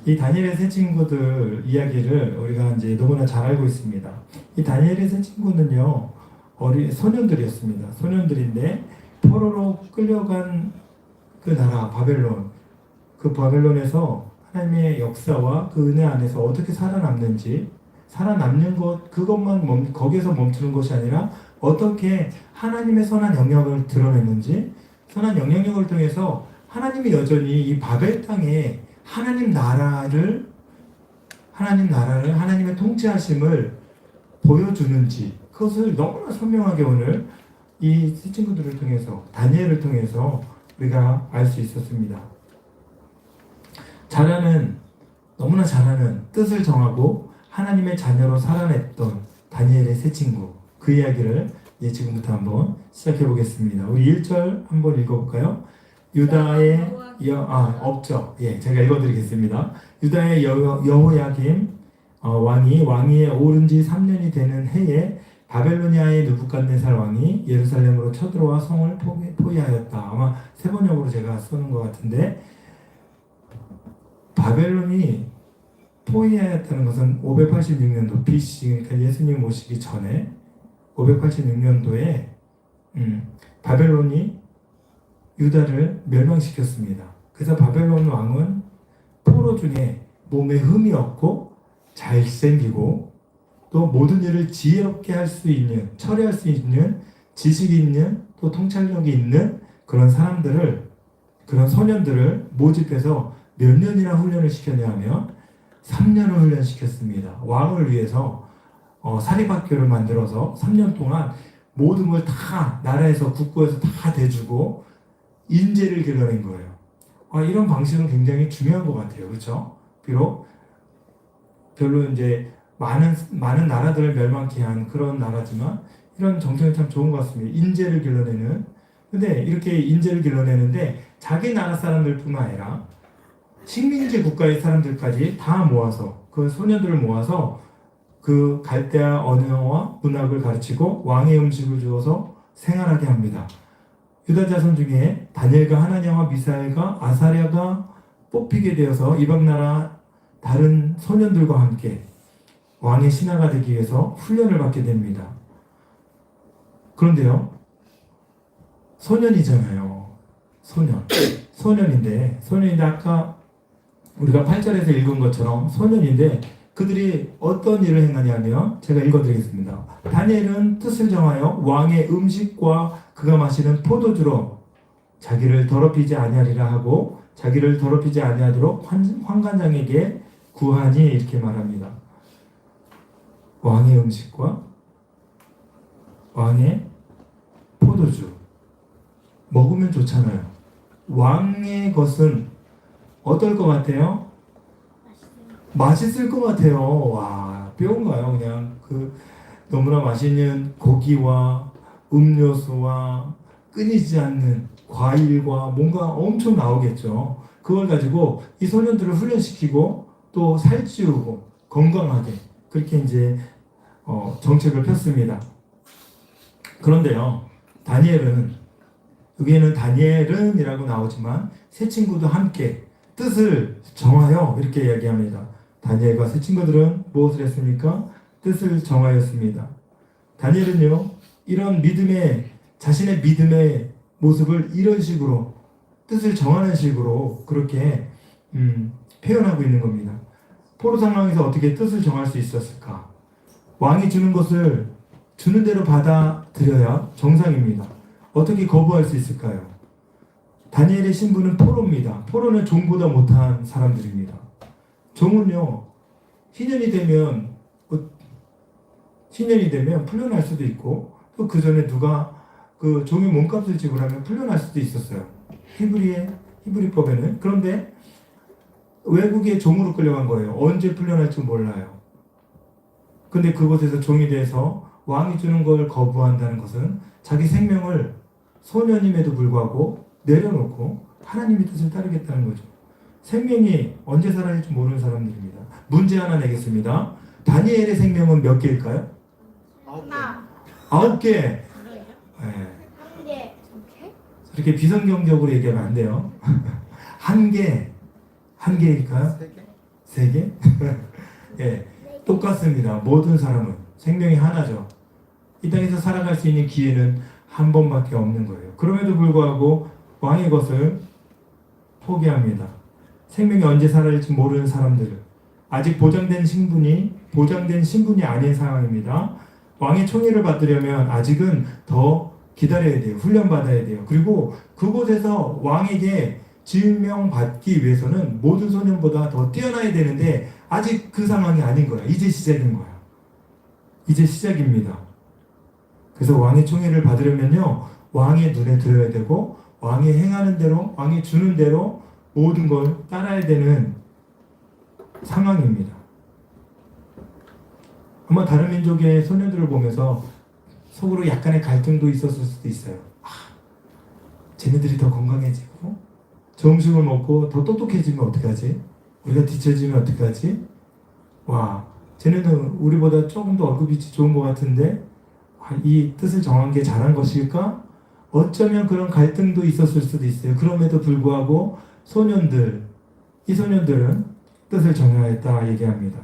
이 다니엘의 세 친구들 이야기를 우리가 이제 너무나 잘 알고 있습니다. 이 다니엘의 세 친구는요, 소년들이었습니다. 소년들인데, 포로로 끌려간 그 나라, 바벨론, 그 바벨론에서 하나님의 역사와 그 은혜 안에서 어떻게 살아남는지, 살아남는 것, 거기에서 멈추는 것이 아니라, 어떻게 하나님의 선한 영향을 드러냈는지, 선한 영향력을 통해서 하나님이 여전히 이 바벨 땅에 하나님의 통치하심을 보여주는지, 그것을 너무나 선명하게 오늘 이 세 친구들을 통해서, 다니엘을 통해서 우리가 알 수 있었습니다. 너무나 잘하는 뜻을 정하고 하나님의 자녀로 살아냈던 다니엘의 세 친구, 그 이야기를 지금부터 한번 시작해 보겠습니다. 우리 1절 한번 읽어볼까요? 유다의 없죠. 제가 읽어드리겠습니다. 유다의 여호야김 왕이 왕위에 오른 지 3년이 되는 해에 바벨로니아의 느부갓네살 왕이 예루살렘으로 쳐들어와 성을 포위하였다. 아마 세 번역으로 제가 쓰는 것 같은데, 바벨론이 포위하였다는 것은 586년도 BC, 그러니까 예수님 오시기 전에 586년도에 바벨론이 유다를 멸망시켰습니다. 그래서 바벨론 왕은 포로 중에 몸에 흠이 없고 잘생기고 또 모든 일을 지혜롭게 할 수 있는, 처리할 수 있는 지식이 있는, 또 통찰력이 있는 그런 소년들을 모집해서 몇 년이나 훈련을 시켰냐 하면 3년을 훈련시켰습니다. 왕을 위해서 사립학교를 만들어서 3년 동안 모든 걸 다 나라에서 국고에서 다 대주고 인재를 길러낸 거예요. 이런 방식은 굉장히 중요한 것 같아요. 그렇죠? 비록 별로 이제 많은 나라들을 멸망케 한 그런 나라지만 이런 정책은 참 좋은 것 같습니다. 인재를 길러내는. 근데 이렇게 인재를 길러내는데 자기 나라 사람들뿐만 아니라 식민지 국가의 사람들까지 다 모아서, 그 소년들을 모아서 그 갈대아 언어와 문학을 가르치고 왕의 음식을 주어서 생활하게 합니다. 유다 자손 중에 다니엘과 하나냐와 미사엘과 아사랴가 뽑히게 되어서 이방 나라 다른 소년들과 함께 왕의 신하가 되기 위해서 훈련을 받게 됩니다. 그런데요, 소년이잖아요. 소년인데 아까 우리가 8절에서 읽은 것처럼 소년인데 그들이 어떤 일을 행하냐면, 제가 읽어드리겠습니다. 다니엘은 뜻을 정하여 왕의 음식과 그가 마시는 포도주로 자기를 더럽히지 아니하리라 하고, 자기를 더럽히지 아니하도록 환관장에게 구하니, 이렇게 말합니다. 왕의 음식과 왕의 포도주 먹으면 좋잖아요. 왕의 것은 어떨 것 같아요? 맛있을 것 같아요. 와, 뼈인가요? 그냥 너무나 맛있는 고기와 음료수와 끊이지 않는 과일과 뭔가 엄청 나오겠죠. 그걸 가지고 이 소년들을 훈련시키고 또 살찌우고 건강하게 그렇게 이제 정책을 폈습니다. 그런데요, 여기에는 다니엘은이라고 나오지만 세 친구도 함께 뜻을 정하여, 이렇게 이야기합니다. 다니엘과 세 친구들은 무엇을 했습니까? 뜻을 정하였습니다. 다니엘은요, 이런 자신의 믿음의 모습을 이런 식으로, 뜻을 정하는 식으로 그렇게 표현하고 있는 겁니다. 포로 상황에서 어떻게 뜻을 정할 수 있었을까? 왕이 주는 것을 주는 대로 받아들여야 정상입니다. 어떻게 거부할 수 있을까요? 다니엘의 신분은 포로입니다. 포로는 종보다 못한 사람들입니다. 종은요, 신년이 되면 풀려날 수도 있고, 또 그 전에 누가 그 종의 몸값을 지불하면 풀려날 수도 있었어요. 히브리법에는. 그런데 외국에 종으로 끌려간 거예요. 언제 풀려날지 몰라요. 근데 그곳에서 종이 돼서 왕이 주는 걸 거부한다는 것은 자기 생명을 소년임에도 불구하고 내려놓고 하나님의 뜻을 따르겠다는 거죠. 생명이 언제 사라질지 모르는 사람들입니다. 문제 하나 내겠습니다. 다니엘의 생명은 몇 개일까요? 9개. 네. 한 개. 이렇게 비성경적으로 얘기하면 안 돼요. 한 개일까요? 3개? 세 개? 예, 똑같습니다. 모든 사람은 생명이 하나죠. 이 땅에서 살아갈 수 있는 기회는 한 번밖에 없는 거예요. 그럼에도 불구하고 왕의 것을 포기합니다. 생명이 언제 사라질지 모르는 사람들은 아직 보장된 신분이 아닌 상황입니다. 왕의 총애를 받으려면 아직은 더 기다려야 돼요. 훈련받아야 돼요. 그리고 그곳에서 왕에게 지명받기 위해서는 모든 소년보다 더 뛰어나야 되는데 아직 그 상황이 아닌 거야. 이제 시작인 거야. 이제 시작입니다. 그래서 왕의 총애를 받으려면요, 왕의 눈에 들어야 되고 왕이 행하는 대로, 왕이 주는 대로 모든 걸 따라야 되는 상황입니다. 아마 다른 민족의 소년들을 보면서 속으로 약간의 갈등도 있었을 수도 있어요. 쟤네들이 더 건강해지고 저 음식을 먹고 더 똑똑해지면 어떡하지? 우리가 뒤처지면 어떡하지? 와, 쟤네는 우리보다 조금 더 월급이 좋은 것 같은데 이 뜻을 정한 게 잘한 것일까? 어쩌면 그런 갈등도 있었을 수도 있어요. 그럼에도 불구하고 이 소년들은 뜻을 정해야 했다 얘기합니다.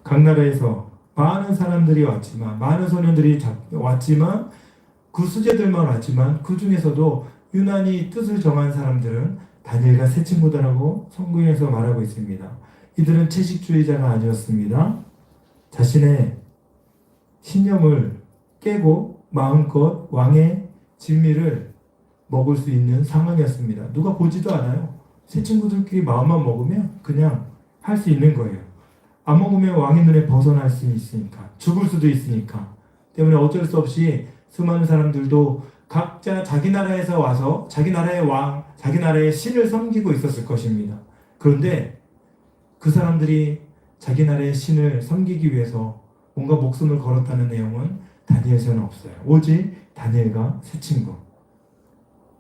각 나라에서 많은 사람들이 왔지만, 많은 소년들이 왔지만, 그 수제들만 왔지만, 그 중에서도 유난히 뜻을 정한 사람들은 다니엘과 세 친구들하고 성경에서 말하고 있습니다. 이들은 채식주의자가 아니었습니다. 자신의 신념을 깨고 마음껏 왕의 진미를 먹을 수 있는 상황이었습니다. 누가 보지도 않아요. 세 친구들끼리 마음만 먹으면 그냥 할 수 있는 거예요. 안 먹으면 왕의 눈에 벗어날 수 있으니까, 죽을 수도 있으니까. 때문에 어쩔 수 없이 수많은 사람들도 각자 자기 나라에서 와서 자기 나라의 왕, 자기 나라의 신을 섬기고 있었을 것입니다. 그런데 그 사람들이 자기 나라의 신을 섬기기 위해서 뭔가 목숨을 걸었다는 내용은 다니엘서는 없어요. 오직 다니엘과 세 친구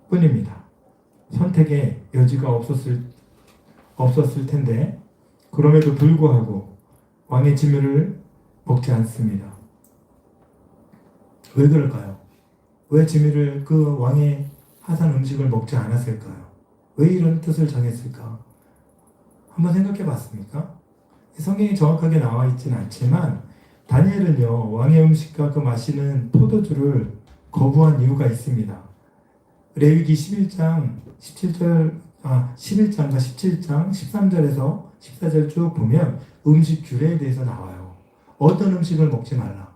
뿐입니다. 선택의 여지가 없었을 텐데 그럼에도 불구하고 왕의 지면을 먹지 않습니다. 왜 그럴까요? 왜 지면을 그 왕의 하산 음식을 먹지 않았을까요? 왜 이런 뜻을 정했을까? 한번 생각해 봤습니까? 성경이 정확하게 나와 있지는 않지만 다니엘은요, 왕의 음식과 그 마시는 포도주를 거부한 이유가 있습니다. 레위기 11장과 17장 13절에서 14절 쭉 보면 음식 규례에 대해서 나와요. 어떤 음식을 먹지 말라.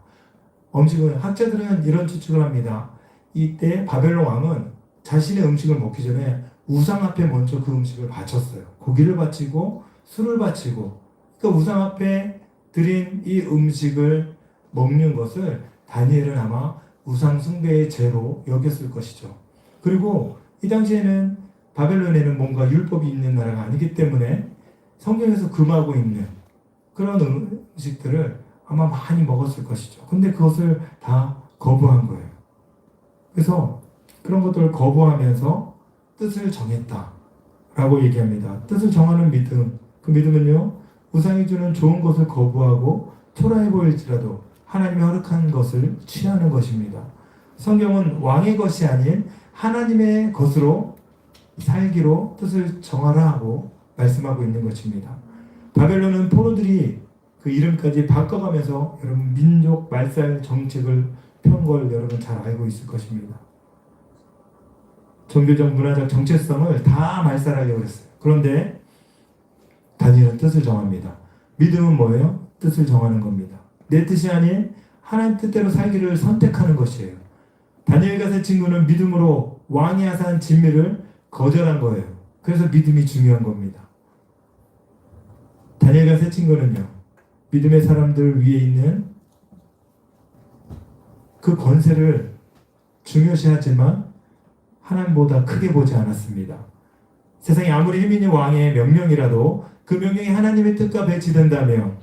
학자들은 이런 추측을 합니다. 이때 바벨론 왕은 자신의 음식을 먹기 전에 우상 앞에 먼저 그 음식을 바쳤어요. 고기를 바치고 술을 바치고, 그러니까 우상 앞에 드린 이 음식을 먹는 것을 다니엘은 아마 우상 숭배의 죄로 여겼을 것이죠. 그리고 이 당시에는 바벨론에는 뭔가 율법이 있는 나라가 아니기 때문에 성경에서 금하고 있는 그런 음식들을 아마 많이 먹었을 것이죠. 근데 그것을 다 거부한 거예요. 그래서 그런 것들을 거부하면서 뜻을 정했다라고 얘기합니다. 뜻을 정하는 믿음, 그 믿음은요, 우상이 주는 좋은 것을 거부하고 초라해 보일지라도 하나님의 허락한 것을 취하는 것입니다. 성경은 왕의 것이 아닌 하나님의 것으로 살기로 뜻을 정하라 하고 말씀하고 있는 것입니다. 바벨론은 포로들이 그 이름까지 바꿔가면서 여러분 민족 말살 정책을 편 걸 여러분 잘 알고 있을 것입니다. 종교적 문화적 정체성을 다 말살하려고 했어요. 그런데 다니엘은 뜻을 정합니다. 믿음은 뭐예요? 뜻을 정하는 겁니다. 내 뜻이 아닌 하나님 뜻대로 살기를 선택하는 것이에요. 다니엘과 세 친구는 믿음으로 왕이 하사한 진미를 거절한 거예요. 그래서 믿음이 중요한 겁니다. 다니엘과 세 친구는요, 믿음의 사람들 위에 있는 그 권세를 중요시하지만 하나님보다 크게 보지 않았습니다. 세상에 아무리 힘 있는 왕의 명령이라도 그 명령이 하나님의 뜻과 배치된다면,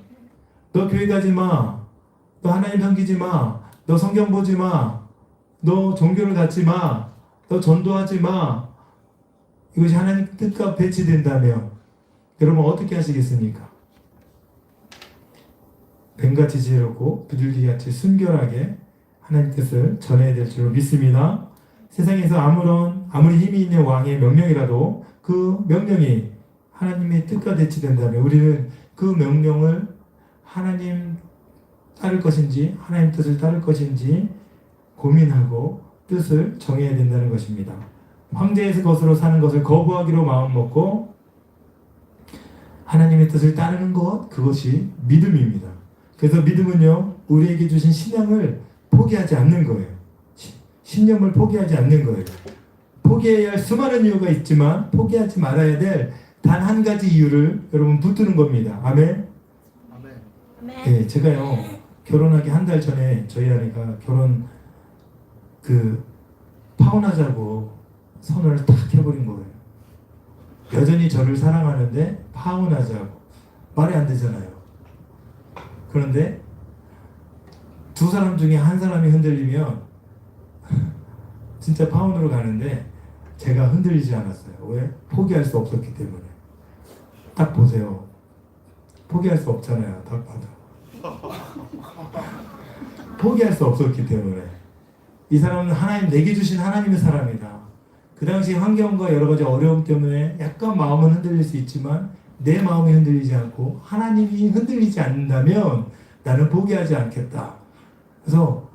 너 교회 가지 마, 너 하나님 섬기지 마, 너 성경 보지 마, 너 종교를 갖지 마, 너 전도하지 마, 이것이 하나님 뜻과 배치된다면 여러분 어떻게 하시겠습니까? 뱀같이 지혜롭고 비둘기같이 순결하게 하나님 뜻을 전해야 될 줄로 믿습니다. 세상에서 아무리 힘이 있는 왕의 명령이라도 그 명령이 하나님의 뜻과 대치된다면 우리는 그 명령을 하나님 따를 것인지 하나님 뜻을 따를 것인지 고민하고 뜻을 정해야 된다는 것입니다. 황제의 것으로 사는 것을 거부하기로 마음먹고 하나님의 뜻을 따르는 것, 그것이 믿음입니다. 그래서 믿음은요, 우리에게 주신 신앙을 포기하지 않는 거예요. 신념을 포기하지 않는 거예요. 포기해야 할 수많은 이유가 있지만 포기하지 말아야 될 단 한 가지 이유를 여러분 붙드는 겁니다. 아멘? 아멘. 네, 제가요, 결혼하기 한 달 전에 저희 아내가 결혼 파혼하자고 선언을 탁 해버린 거예요. 여전히 저를 사랑하는데 파혼하자고. 말이 안 되잖아요. 그런데 두 사람 중에 한 사람이 흔들리면 진짜 파혼으로 가는데 제가 흔들리지 않았어요. 왜? 포기할 수 없었기 때문에. 딱 보세요. 포기할 수 없잖아요. 딱 봐도. 포기할 수 없었기 때문에. 이 사람은 내게 주신 하나님의 사람이다. 그 당시 환경과 여러 가지 어려움 때문에 약간 마음은 흔들릴 수 있지만 내 마음이 흔들리지 않고 하나님이 흔들리지 않는다면 나는 포기하지 않겠다. 그래서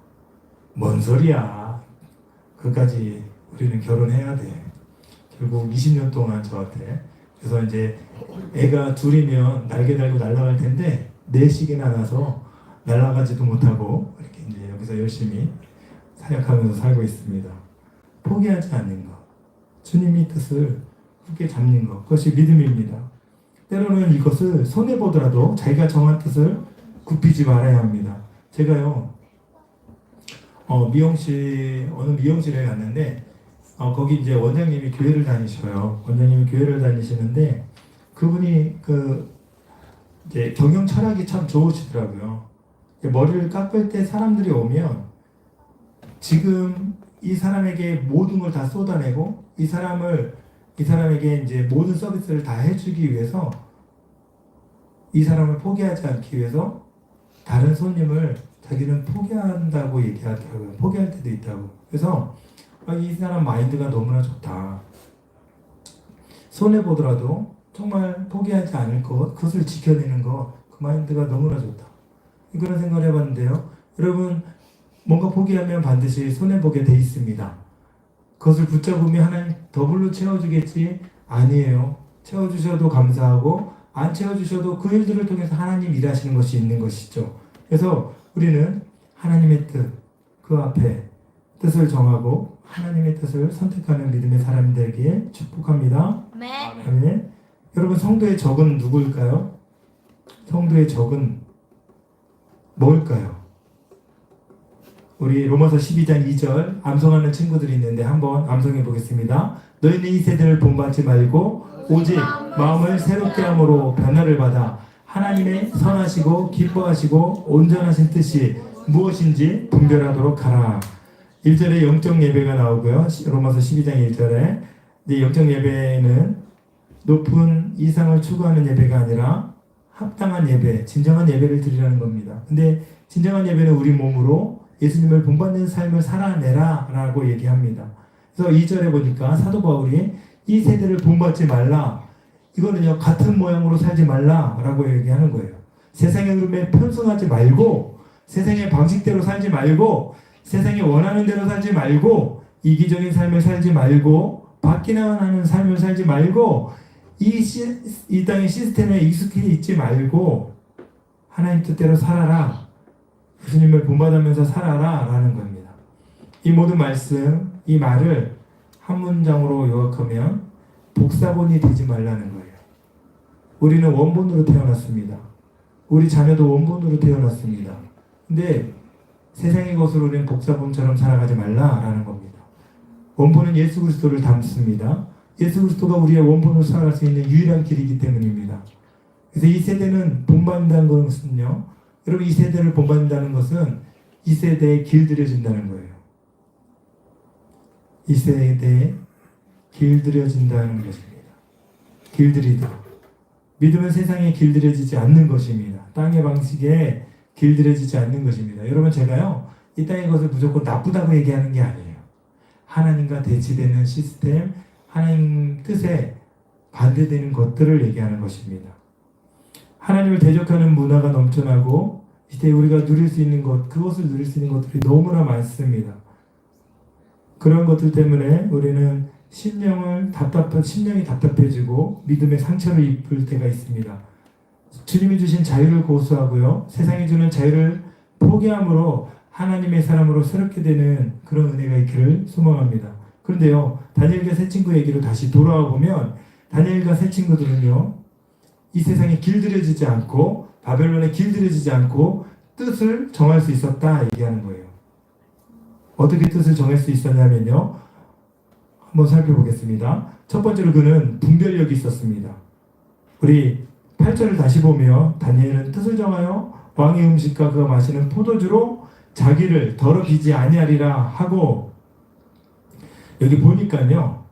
뭔 소리야. 그까지 우리는 결혼해야 돼. 결국 20년 동안 저한테. 그래서 이제 애가 둘이면 날개 달고 날아갈 텐데 넷씩이나 나서 날아가지도 못하고 이렇게 이제 여기서 열심히 사역하면서 살고 있습니다. 포기하지 않는 것. 주님의 뜻을 굳게 잡는 것. 그것이 믿음입니다. 때로는 이것을 손해보더라도 자기가 정한 뜻을 굽히지 말아야 합니다. 제가요, 어느 미용실에 갔는데, 거기 이제 원장님이 교회를 다니셔요. 원장님이 교회를 다니시는데, 그분이 이제 경영 철학이 참 좋으시더라고요. 머리를 깎을 때 사람들이 오면, 지금 이 사람에게 모든 걸 다 쏟아내고, 이 사람에게 이제 모든 서비스를 다 해주기 위해서, 이 사람을 포기하지 않기 위해서, 다른 손님을 자기는 포기한다고 얘기하더라고요. 포기할 때도 있다고. 그래서 이 사람 마인드가 너무나 좋다. 손해보더라도 정말 포기하지 않을 것, 그것을 지켜내는 것, 그 마인드가 너무나 좋다. 그런 생각을 해봤는데요. 여러분, 뭔가 포기하면 반드시 손해보게 돼 있습니다. 그것을 붙잡으면 하나님 더블로 채워주겠지? 아니에요. 채워주셔도 감사하고 안 채워주셔도 그 일들을 통해서 하나님 일하시는 것이 있는 것이죠. 그래서 우리는 하나님의 뜻, 그 앞에 뜻을 정하고 하나님의 뜻을 선택하는 믿음의 사람이 되기에 축복합니다. 아멘. 아멘. 여러분, 성도의 적은 누구일까요? 성도의 적은 뭘까요? 우리 로마서 12장 2절 암송하는 친구들이 있는데 한번 암송해 보겠습니다. 너희는 이 세대를 본받지 말고 오직 마음을 새롭게 함으로 변화를 받아 하나님의 선하시고 기뻐하시고 온전하신 뜻이 무엇인지 분별하도록 하라. 1절에 영적 예배가 나오고요. 로마서 12장 1절에 이제 영적 예배는 높은 이상을 추구하는 예배가 아니라 합당한 예배, 진정한 예배를 드리라는 겁니다. 근데 진정한 예배는 우리 몸으로 예수님을 본받는 삶을 살아내라 라고 얘기합니다. 그래서 2절에 보니까 사도 바울이 이 세대를 본받지 말라. 이거는요, 같은 모양으로 살지 말라라고 얘기하는 거예요. 세상의 흐름에 편승하지 말고, 세상의 방식대로 살지 말고, 세상이 원하는 대로 살지 말고, 이기적인 삶을 살지 말고, 받기만 하는 삶을 살지 말고, 이 땅의 시스템에 익숙해 있지 말고, 하나님 뜻대로 살아라. 예수님을 본받으면서 살아라 라는 겁니다. 이 모든 말씀, 이 말을 한 문장으로 요약하면 복사본이 되지 말라는 거예요. 우리는 원본으로 태어났습니다. 우리 자녀도 원본으로 태어났습니다. 근데 세상의 것으로 우리는 복사본처럼 살아가지 말라라는 겁니다. 원본은 예수 그리스도를 담습니다. 예수 그리스도가 우리의 원본으로 살아갈 수 있는 유일한 길이기 때문입니다. 그래서 이 세대는 본받는다는 것은요, 여러분, 이 세대를 본받는다는 것은 이 세대에 길들여진다는 거예요. 이 세대에 길들여진다는 것입니다. 길들이도록. 믿음은 세상에 길들여지지 않는 것입니다. 땅의 방식에 길들여지지 않는 것입니다. 여러분, 제가요, 이 땅의 것을 무조건 나쁘다고 얘기하는 게 아니에요. 하나님과 대치되는 시스템, 하나님 뜻에 반대되는 것들을 얘기하는 것입니다. 하나님을 대적하는 문화가 넘쳐나고 이때 우리가 누릴 수 있는 것, 그것을 누릴 수 있는 것들이 너무나 많습니다. 그런 것들 때문에 우리는 심령이 답답해지고 믿음의 상처를 입을 때가 있습니다. 주님이 주신 자유를 고수하고요, 세상이 주는 자유를 포기함으로 하나님의 사람으로 새롭게 되는 그런 은혜가 있기를 소망합니다. 그런데요, 다니엘과 세 친구 얘기로 다시 돌아와 보면 다니엘과 세 친구들은요, 이 세상에 길들여지지 않고 바벨론에 길들여지지 않고 뜻을 정할 수 있었다 얘기하는 거예요. 어떻게 뜻을 정할 수 있었냐면요, 한번 살펴보겠습니다. 첫 번째로 그는 분별력이 있었습니다. 우리 8절을 다시 보면 다니엘은 뜻을 정하여 왕의 음식과 그가 마시는 포도주로 자기를 더럽히지 아니하리라 하고, 여기 보니까요,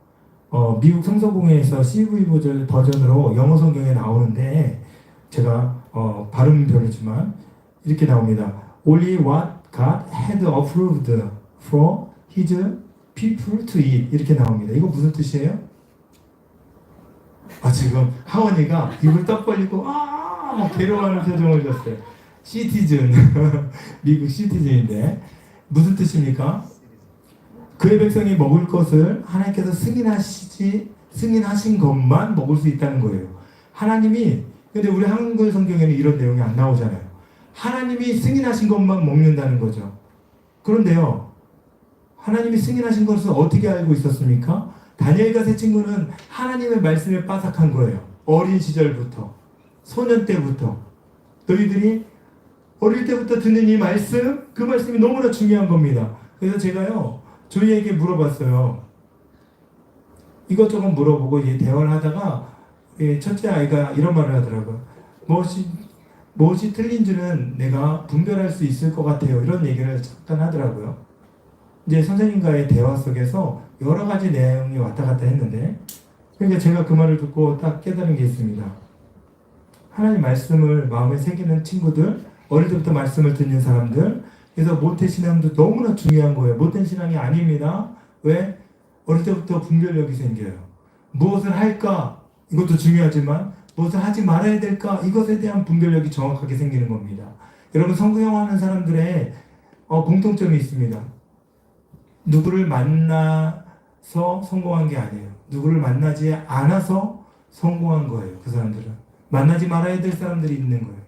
미국 성서공회에서 CV 버전으로 영어 성경에 나오는데 제가 발음은 별로지만 이렇게 나옵니다. Only what God had approved for his people to eat, 이렇게 나옵니다. 이거 무슨 뜻이에요? 지금 하원이가 입을 떡 벌리고 막 괴로워하는 표정을 줬어요. 시티즌 미국 시티즌인데 무슨 뜻입니까? 그의 백성이 먹을 것을 하나님께서 승인하신 것만 먹을 수 있다는 거예요. 하나님이, 근데 우리 한글 성경에는 이런 내용이 안 나오잖아요. 하나님이 승인하신 것만 먹는다는 거죠. 그런데요, 하나님이 승인하신 것을 어떻게 알고 있었습니까? 다니엘과 세 친구는 하나님의 말씀에 빠삭한 거예요. 어린 시절부터, 소년 때부터. 너희들이 어릴 때부터 듣는 이 말씀, 그 말씀이 너무나 중요한 겁니다. 그래서 제가요, 저희에게 물어봤어요. 이것저것 물어보고 대화를 하다가 첫째 아이가 이런 말을 하더라고요. 무엇이 틀린지는 내가 분별할 수 있을 것 같아요. 이런 얘기를 잠깐 하더라고요. 이제 선생님과의 대화 속에서 여러 가지 내용이 왔다 갔다 했는데, 그러니까 제가 그 말을 듣고 딱 깨달은 게 있습니다. 하나님 말씀을 마음에 새기는 친구들, 어릴 때부터 말씀을 듣는 사람들, 그래서 모태신앙도 너무나 중요한 거예요. 못된 신앙이 아닙니다. 왜? 어릴 때부터 분별력이 생겨요. 무엇을 할까? 이것도 중요하지만 무엇을 하지 말아야 될까? 이것에 대한 분별력이 정확하게 생기는 겁니다. 여러분, 성경하는 사람들의 공통점이 있습니다. 누구를 만나서 성공한 게 아니에요. 누구를 만나지 않아서 성공한 거예요. 그 사람들은. 만나지 말아야 될 사람들이 있는 거예요.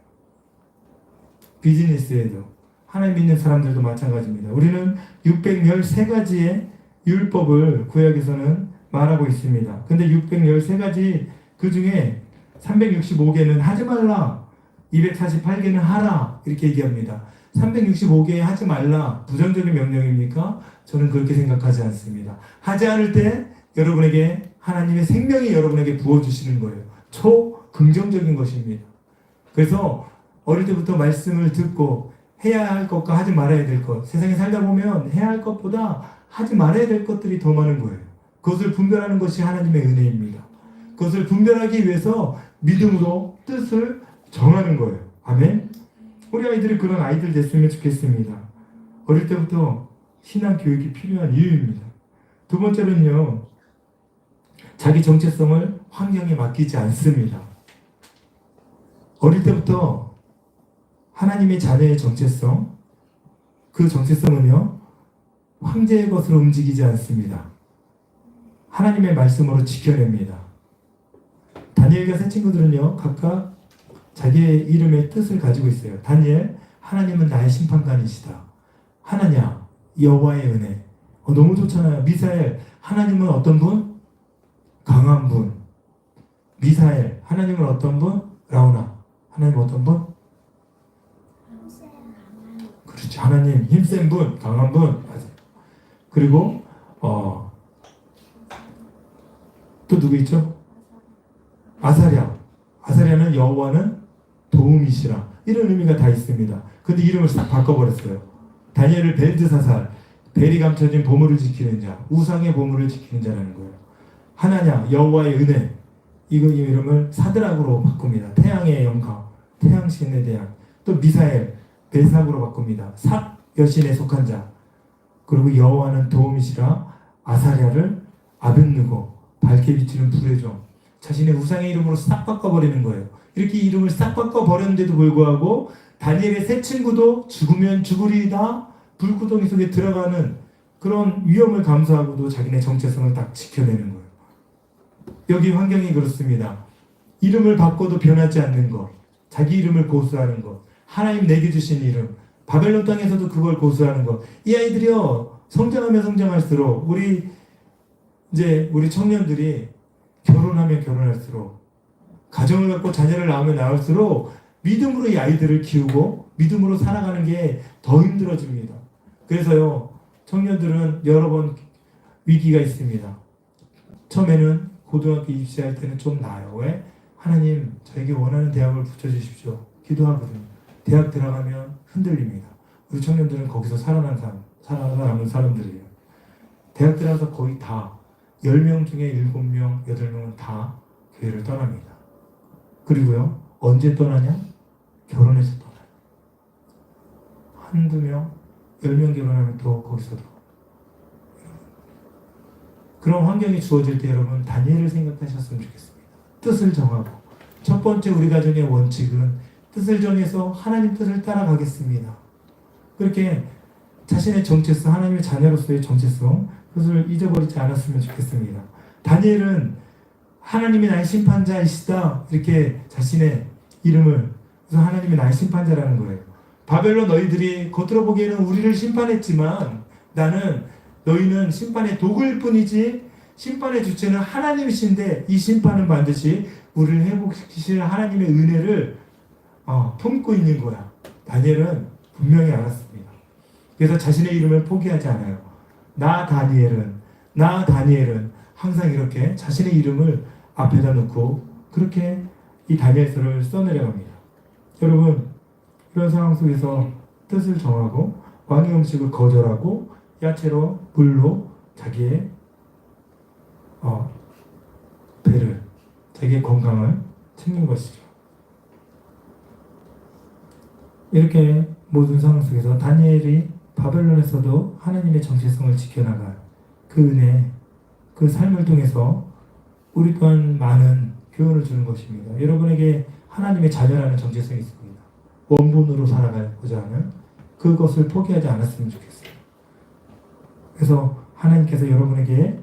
비즈니스에도. 하나님 믿는 사람들도 마찬가지입니다. 우리는 613가지의 율법을 구약에서는 말하고 있습니다. 근데 613가지 그 중에 365개는 하지 말라, 248개는 하라, 이렇게 얘기합니다. 365개 하지 말라, 부정적인 명령입니까? 저는 그렇게 생각하지 않습니다. 하지 않을 때 여러분에게 하나님의 생명이 여러분에게 부어주시는 거예요. 초긍정적인 것입니다. 그래서 어릴 때부터 말씀을 듣고 해야 할 것과 하지 말아야 될 것, 세상에 살다 보면 해야 할 것보다 하지 말아야 될 것들이 더 많은 거예요. 그것을 분별하는 것이 하나님의 은혜입니다. 그것을 분별하기 위해서 믿음으로 뜻을 정하는 거예요. 아멘. 우리 아이들이 그런 아이들 됐으면 좋겠습니다. 어릴 때부터 신앙 교육이 필요한 이유입니다. 두 번째는요, 자기 정체성을 환경에 맡기지 않습니다. 어릴 때부터 하나님의 자녀의 정체성, 그 정체성은요, 황제의 것으로 움직이지 않습니다. 하나님의 말씀으로 지켜냅니다. 다니엘과 세 친구들은요, 각각 자기의 이름의 뜻을 가지고 있어요. 다니엘, 하나님은 나의 심판관이시다. 하나냐, 여호와의 은혜. 너무 좋잖아요. 미사엘, 하나님은 어떤 분? 강한 분. 미사엘, 하나님은 어떤 분? 라우나, 하나님은 어떤 분? 그렇죠. 하나님, 힘센 분, 강한 분. 맞아요. 그리고 또 누구 있죠? 아사랴. 아사랴는 여호와는 도움이시라. 이런 의미가 다 있습니다. 근데 이름을 싹 바꿔버렸어요. 다니엘을 벨드사살, 벨이 감춰진 보물을 지키는 자, 우상의 보물을 지키는 자라는 거예요. 하나냐, 여호와의 은혜. 이거 이름을 사드락으로 바꿉니다. 태양의 영광, 태양신에 대한. 또 미사엘, 벨삭으로 바꿉니다. 삭, 여신에 속한 자. 그리고 여호와는 도움이시라. 아사랴를 아벳느고, 밝게 비치는 불의 종. 자신의 우상의 이름으로 싹 바꿔버리는 거예요. 이렇게 이름을 싹 바꿔버렸는데도 불구하고 다니엘의 세 친구도 죽으면 죽으리다 불구덩이 속에 들어가는 그런 위험을 감수하고도 자기네 정체성을 딱 지켜내는 거예요. 여기 환경이 그렇습니다. 이름을 바꿔도 변하지 않는 것, 자기 이름을 고수하는 것, 하나님 내게 주신 이름, 바벨론 땅에서도 그걸 고수하는 것. 이 아이들이요, 성장하면 성장할수록 우리 청년들이 결혼하면 결혼할수록 가정을 갖고 자녀를 낳으면 낳을수록 믿음으로 이 아이들을 키우고 믿음으로 살아가는 게 더 힘들어집니다. 그래서요, 청년들은 여러 번 위기가 있습니다. 처음에는 고등학교 입시할 때는 좀 나아요. 왜? 하나님, 저에게 원하는 대학을 붙여주십시오. 기도하거든요. 대학 들어가면 흔들립니다. 우리 청년들은 거기서 살아남은 사람들이에요. 대학 들어가서 거의 다 10명 중에 7명, 8명은 다 교회를 떠납니다. 그리고요, 언제 떠나냐? 결혼해서 떠나요. 한두 명, 10명 결혼하면 또 거기서도. 그런 환경이 주어질 때 여러분, 다니엘을 생각하셨으면 좋겠습니다. 뜻을 정하고. 첫 번째 우리 가정의 원칙은 뜻을 정해서 하나님 뜻을 따라가겠습니다. 그렇게 자신의 정체성, 하나님의 자녀로서의 정체성, 그것을 잊어버리지 않았으면 좋겠습니다. 다니엘은 하나님이 나의 심판자이시다, 이렇게 자신의 이름을, 그래서 하나님이 나의 심판자라는 거예요. 바벨론 너희들이 겉으로 보기에는 우리를 심판했지만 너희는 심판의 도구일 뿐이지 심판의 주체는 하나님이신데 이 심판은 반드시 우리를 회복시키실 하나님의 은혜를 품고 있는 거야. 다니엘은 분명히 알았습니다. 그래서 자신의 이름을 포기하지 않아요. 나 다니엘은 항상 이렇게 자신의 이름을 앞에다 놓고 그렇게 이 다니엘서를 써내려갑니다. 여러분, 이런 상황 속에서 뜻을 정하고 왕의 음식을 거절하고 야채로 물로 자기의 배를, 자기의 건강을 챙긴 것이죠. 이렇게 모든 상황 속에서 다니엘이 바벨론에서도 하나님의 정체성을 지켜나갈 그 은혜, 그 삶을 통해서 우리 또한 많은 교훈을 주는 것입니다. 여러분에게 하나님의 자녀라는 정체성이 있습니다. 원본으로 살아가고자 하는 그것을 포기하지 않았으면 좋겠어요. 그래서 하나님께서 여러분에게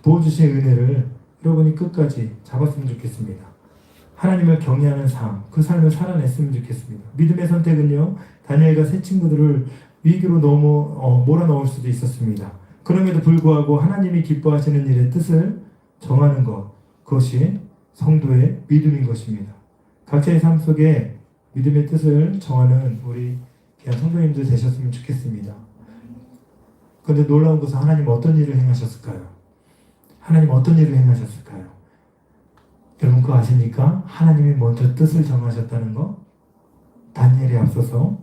부어주신 은혜를 여러분이 끝까지 잡았으면 좋겠습니다. 하나님을 경외하는 삶, 그 삶을 살아냈으면 좋겠습니다. 믿음의 선택은요, 다니엘과 세 친구들을 위기로 너무 몰아넣을 수도 있었습니다. 그럼에도 불구하고 하나님이 기뻐하시는 일의 뜻을 정하는 것, 그것이 성도의 믿음인 것입니다. 각자의 삶 속에 믿음의 뜻을 정하는 우리 귀한 성도님들 되셨으면 좋겠습니다. 그런데 놀라운 것은 하나님 어떤 일을 행하셨을까요? 하나님 어떤 일을 행하셨을까요? 여러분 그거 아십니까? 하나님이 먼저 뜻을 정하셨다는 거? 다니엘에 앞서서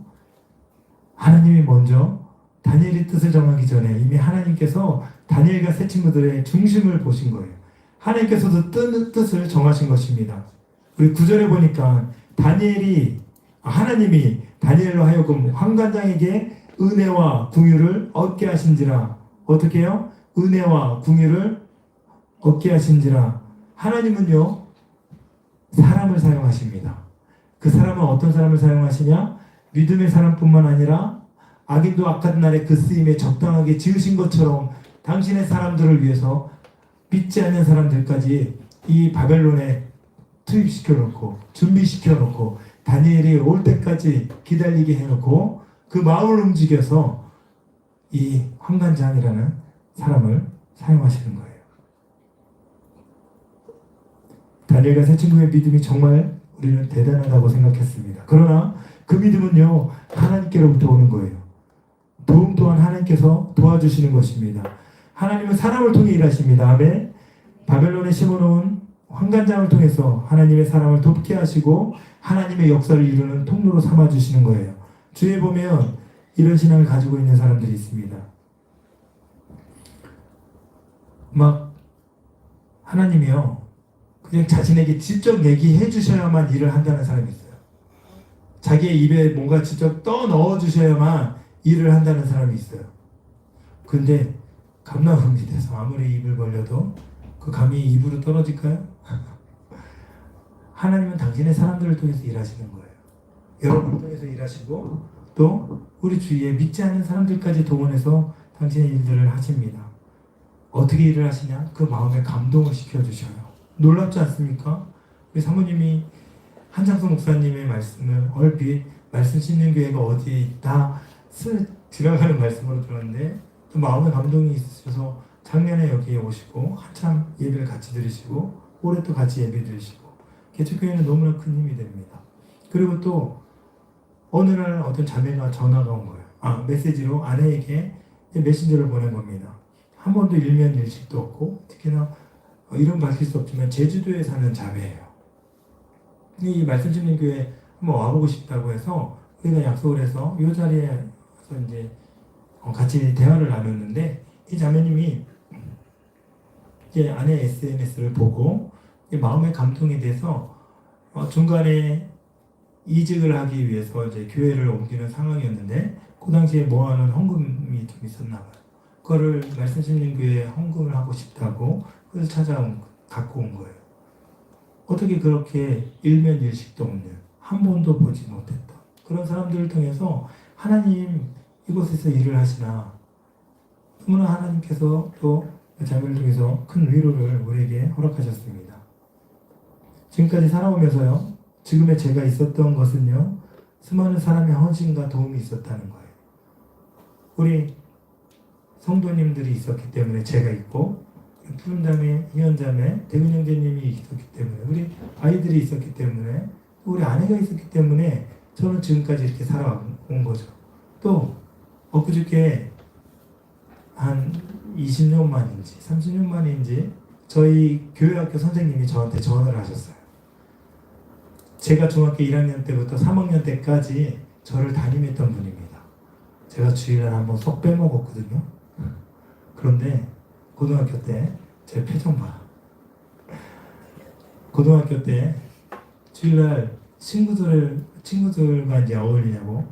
하나님이 먼저 다니엘의 뜻을 정하기 전에 이미 하나님께서 다니엘과 세 친구들의 중심을 보신 거예요. 하나님께서도 뜻을 정하신 것입니다. 우리 9절에 보니까 하나님이 다니엘로 하여금 환관장에게 은혜와 궁유를 얻게 하신지라. 어떻게 해요? 은혜와 궁유를 얻게 하신지라. 하나님은요, 사람을 사용하십니다. 그 사람은 어떤 사람을 사용하시냐? 믿음의 사람뿐만 아니라 악인도 악한 날에 그 쓰임에 적당하게 지으신 것처럼 당신의 사람들을 위해서 믿지 않는 사람들까지 이 바벨론에 투입시켜놓고 준비시켜놓고 다니엘이 올 때까지 기다리게 해놓고 그 마음을 움직여서 이 환관장이라는 사람을 사용하시는 거예요. 다니엘과 세 친구의 믿음이 정말 우리는 대단하다고 생각했습니다. 그러나 그 믿음은요, 하나님께로부터 오는 거예요. 도움 또한 하나님께서 도와주시는 것입니다. 하나님은 사람을 통해 일하십니다. 아멘. 바벨론에 심어놓은 환관장을 통해서 하나님의 사람을 돕게 하시고 하나님의 역사를 이루는 통로로 삼아주시는 거예요. 주위에 보면 이런 신앙을 가지고 있는 사람들이 있습니다. 막 하나님이요, 그냥 자신에게 직접 얘기해 주셔야만 일을 한다는 사람이 있어요. 자기의 입에 뭔가 직접 떠 넣어 주셔야만 일을 한다는 사람이 있어요. 근데 감나무 밑에서 아무리 입을 벌려도 그 감이 입으로 떨어질까요? 하나님은 당신의 사람들을 통해서 일하시는 거예요. 여러분을 통해서 일하시고 또 우리 주위에 믿지 않는 사람들까지 동원해서 당신의 일들을 하십니다. 어떻게 일을 하시냐? 그 마음에 감동을 시켜주셔요. 놀랍지 않습니까? 우리 사모님이 한창수 목사님의 말씀을 얼핏 말씀 씻는 교회가 어디에 있다 지나가는 말씀으로 들었는데 또 마음에 감동이 있으셔서 작년에 여기에 오시고 한참 예배를 같이 드리시고 올해 또 같이 예배 드리시고 개척교회는 너무나 큰 힘이 됩니다. 그리고 또 어느 날 어떤 자매가 전화가 온 거예요. 메시지로 아내에게 메신저를 보낸 겁니다. 한 번도 일면 일식도 없고 특히나 이름 밝힐 수 없지만 제주도에 사는 자매예요. 이 말씀 듣는 교회 한번 와보고 싶다고 해서 우리가 약속을 해서 이 자리에서 이제 같이 대화를 나눴는데 이 자매님이 이제 아내 SNS를 보고 마음의 감동이 돼서 중간에 이직을 하기 위해서 이제 교회를 옮기는 상황이었는데 그 당시에 모아놓은 헌금이 좀 있었나 봐요. 그거를 말씀 듣는 교회에 헌금을 하고 싶다고 그래서 갖고 온 거예요. 어떻게 그렇게 일면일식도 없는 한 번도 보지 못했던 그런 사람들을 통해서 하나님 이곳에서 일을 하시나 너무나 하나님께서 또 자매를 통해서 큰 위로를 우리에게 허락하셨습니다. 지금까지 살아오면서요 지금의 제가 있었던 것은요 수많은 사람의 헌신과 도움이 있었다는 거예요. 우리 성도님들이 있었기 때문에 제가 있고 푸른자매, 희연자매, 대근 형제님이 있었기 때문에 우리 아이들이 있었기 때문에 우리 아내가 있었기 때문에 저는 지금까지 이렇게 살아온 거죠. 또 엊그저께 한 20년 만인지 30년 만인지 저희 교회학교 선생님이 저한테 전화를 하셨어요. 제가 중학교 1학년 때부터 3학년 때까지 저를 담임했던 분입니다. 제가 주일날 한번 쏙 빼먹었거든요. 그런데 고등학교 때 제 표정 봐. 고등학교 때 주일날 친구들과 이제 어울리냐고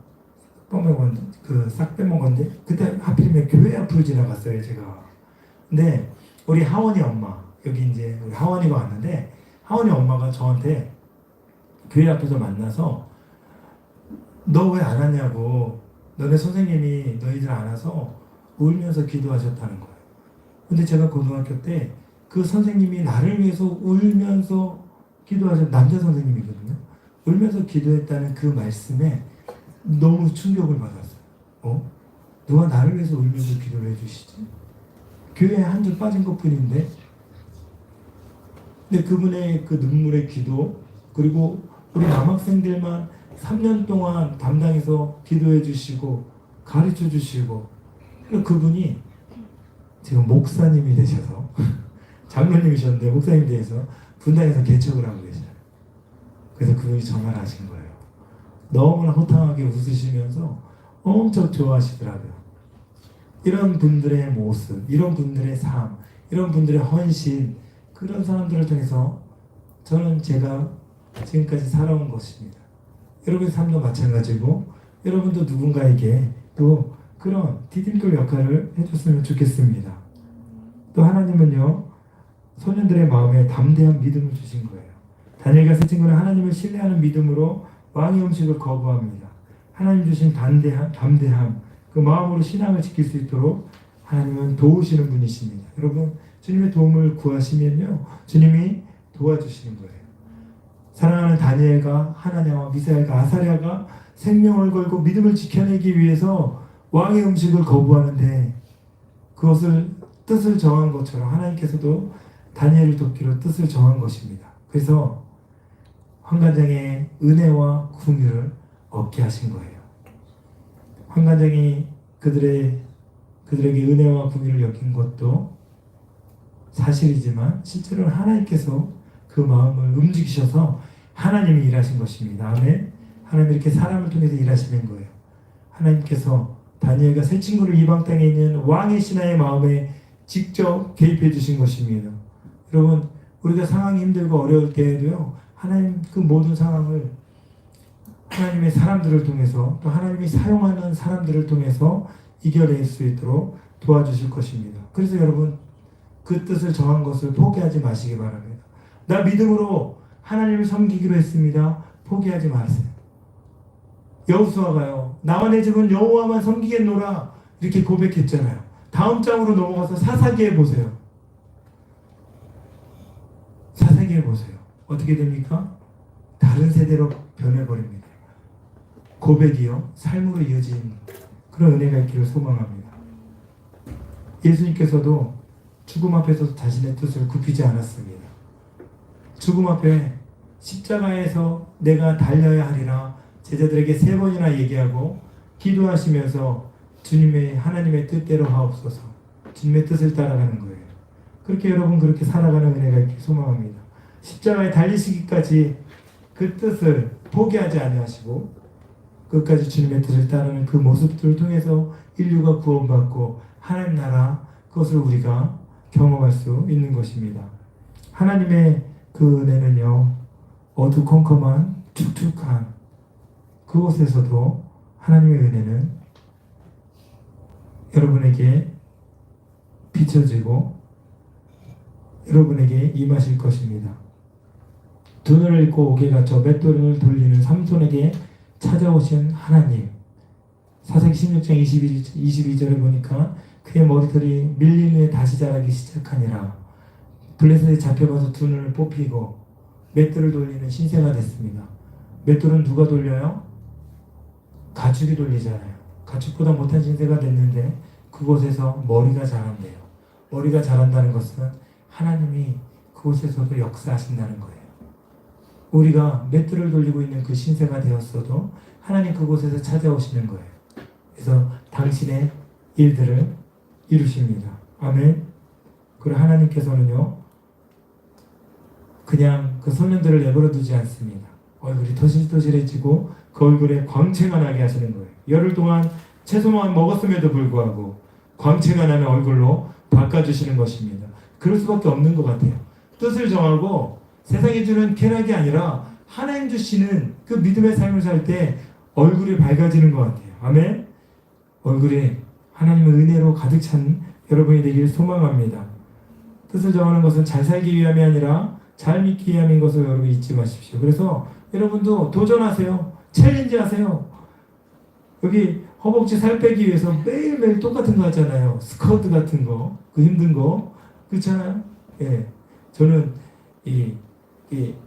싹 빼먹었는데 그때 하필이면 교회 앞으로 지나갔어요 제가. 근데 우리 하원이 엄마 여기 이제 우리 하원이가 왔는데 하원이 엄마가 저한테 교회 앞에서 만나서 너 왜 안 왔냐고 너네 선생님이 너희들 안 와서 울면서 기도하셨다는 거예요. 근데 제가 고등학교 때 그 선생님이 나를 위해서 울면서 기도하신 남자 선생님이거든요. 울면서 기도했다는 그 말씀에 너무 충격을 받았어요. 누가 나를 위해서 울면서 기도를 해주시지? 교회에 한 줄 빠진 것 뿐인데 근데 그분의 그 눈물의 기도 그리고 우리 남학생들만 3년 동안 담당해서 기도해 주시고 가르쳐 주시고 그분이 지금 목사님이 되셔서 장로님이셨는데 목사님이 되셔서 분당에서 개척을 하고 계셔요. 그래서 그분이 전화를 하신 거예요. 너무나 호탕하게 웃으시면서 엄청 좋아하시더라고요. 이런 분들의 모습, 이런 분들의 삶, 이런 분들의 헌신 그런 사람들을 통해서 저는 제가 지금까지 살아온 것입니다. 여러분의 삶도 마찬가지고 여러분도 누군가에게 또 그런 디딤돌 역할을 해줬으면 좋겠습니다. 또 하나님은요 소년들의 마음에 담대한 믿음을 주신 거예요. 다니엘과 세 친구는 하나님을 신뢰하는 믿음으로 왕의 음식을 거부합니다. 하나님 주신 담대함 그 마음으로 신앙을 지킬 수 있도록 하나님은 도우시는 분이십니다. 여러분 주님의 도움을 구하시면요 주님이 도와주시는 거예요. 사랑하는 다니엘과 하나냐와 미사엘과 아사랴가 생명을 걸고 믿음을 지켜내기 위해서 왕의 음식을 거부하는데 그것을 뜻을 정한 것처럼 하나님께서도 다니엘을 돕기로 뜻을 정한 것입니다. 그래서 환관장의 은혜와 궁유를 얻게 하신 거예요. 환관장이 그들에게 은혜와 궁유를 여긴 것도 사실이지만 실제로는 하나님께서 그 마음을 움직이셔서 하나님이 일하신 것입니다. 아멘. 하나님이 이렇게 사람을 통해서 일하시는 거예요. 하나님께서 다니엘과 세 친구를 이방 땅에 있는 왕의 신하의 마음에 직접 개입해 주신 것입니다. 여러분 우리가 상황이 힘들고 어려울 때에도요 하나님 그 모든 상황을 하나님의 사람들을 통해서 또 하나님이 사용하는 사람들을 통해서 이겨낼 수 있도록 도와주실 것입니다. 그래서 여러분 그 뜻을 정한 것을 포기하지 마시기 바랍니다. 나 믿음으로 하나님을 섬기기로 했습니다. 포기하지 마세요. 여호수아가요, 나와 내 집은 여호와만 섬기겠노라 이렇게 고백했잖아요. 다음 장으로 넘어가서 사사기에 보세요. 사사기에 보세요. 어떻게 됩니까? 다른 세대로 변해버립니다. 고백이요, 삶으로 이어진 그런 은혜가 있기를 소망합니다. 예수님께서도 죽음 앞에서 자신의 뜻을 굽히지 않았습니다. 죽음 앞에 십자가에서 내가 달려야 하리라 제자들에게 3번이나 얘기하고 기도하시면서 주님의 하나님의 뜻대로 하옵소서, 주님의 뜻을 따라가는 거예요. 그렇게 여러분 그렇게 살아가는 은혜가 있길 소망합니다. 십자가에 달리시기까지 그 뜻을 포기하지 아니하시고 끝까지 주님의 뜻을 따르는 그 모습들을 통해서 인류가 구원받고 하나님 나라, 그것을 우리가 경험할 수 있는 것입니다. 하나님의 그 은혜는요, 어두컴컴한 축축한 그곳에서도 하나님의 은혜는 여러분에게 비춰지고 여러분에게 임하실 것입니다. 두 눈을 잃고 옥에 갇혀 맷돌을 돌리는 삼손에게 찾아오신 하나님. 사사기 16장 22절에 보니까 그의 머리털이 밀린 후에 다시 자라기 시작하니라. 블레셋에 잡혀가서 두 눈을 뽑히고 맷돌을 돌리는 신세가 됐습니다. 맷돌은 누가 돌려요? 가축이 돌리잖아요. 가축보다 못한 신세가 됐는데 그곳에서 머리가 자란대요. 머리가 자란다는 것은 하나님이 그곳에서도 역사하신다는 거예요. 우리가 맷돌을 돌리고 있는 그 신세가 되었어도 하나님 그곳에서 찾아오시는 거예요. 그래서 당신의 일들을 이루십니다. 아멘. 그리고 하나님께서는요, 그냥 그 소년들을 내버려 두지 않습니다. 얼굴이 토실토실해지고 그 얼굴에 광채가 나게 하시는 거예요. 열흘 동안 채소만 먹었음에도 불구하고 광채가 나는 얼굴로 바꿔주시는 것입니다. 그럴 수밖에 없는 것 같아요. 뜻을 정하고 세상이 주는 쾌락이 아니라 하나님 주시는 그 믿음의 삶을 살 때 얼굴이 밝아지는 것 같아요. 아멘. 얼굴이 하나님의 은혜로 가득 찬 여러분이 되기를 소망합니다. 뜻을 정하는 것은 잘 살기 위함이 아니라 잘 믿기 위함인 것을 여러분 잊지 마십시오. 그래서 여러분도 도전하세요. 챌린지 하세요. 여기 허벅지 살 빼기 위해서 매일매일 똑같은 거 하잖아요. 스쿼트 같은 거, 그 힘든 거, 그렇잖아요. 예, 저는 이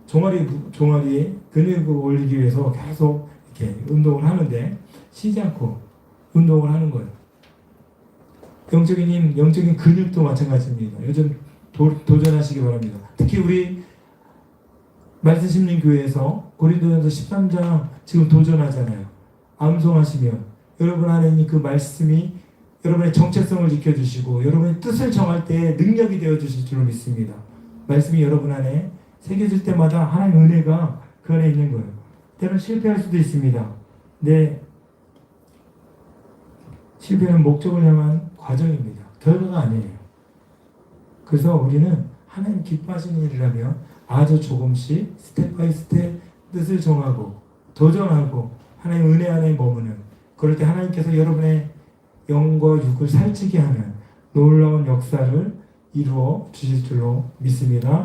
종아리에 근육을 올리기 위해서 계속 이렇게 운동을 하는데 쉬지 않고 운동을 하는 거예요. 영적인 힘, 영적인 근육도 마찬가지입니다. 요즘 도전하시기 바랍니다. 특히 우리 말씀 심는 교회에서 고린도전서 13장 지금 도전하잖아요. 암송하시면 여러분 안에 있는 그 말씀이 여러분의 정체성을 지켜주시고 여러분의 뜻을 정할 때 능력이 되어주실 줄로 믿습니다. 말씀이 여러분 안에 새겨질 때마다 하나님의 은혜가 그 안에 있는 거예요. 때로는 실패할 수도 있습니다. 네, 실패는 목적을 향한 과정입니다. 결과가 아니에요. 그래서 우리는 하나님 기뻐하시는 일이라면 아주 조금씩 스텝 바이 스텝 뜻을 정하고 도전하고 하나님 은혜 안에 머무는, 그럴 때 하나님께서 여러분의 영과 육을 살찌게 하는 놀라운 역사를 이루어 주실 줄로 믿습니다.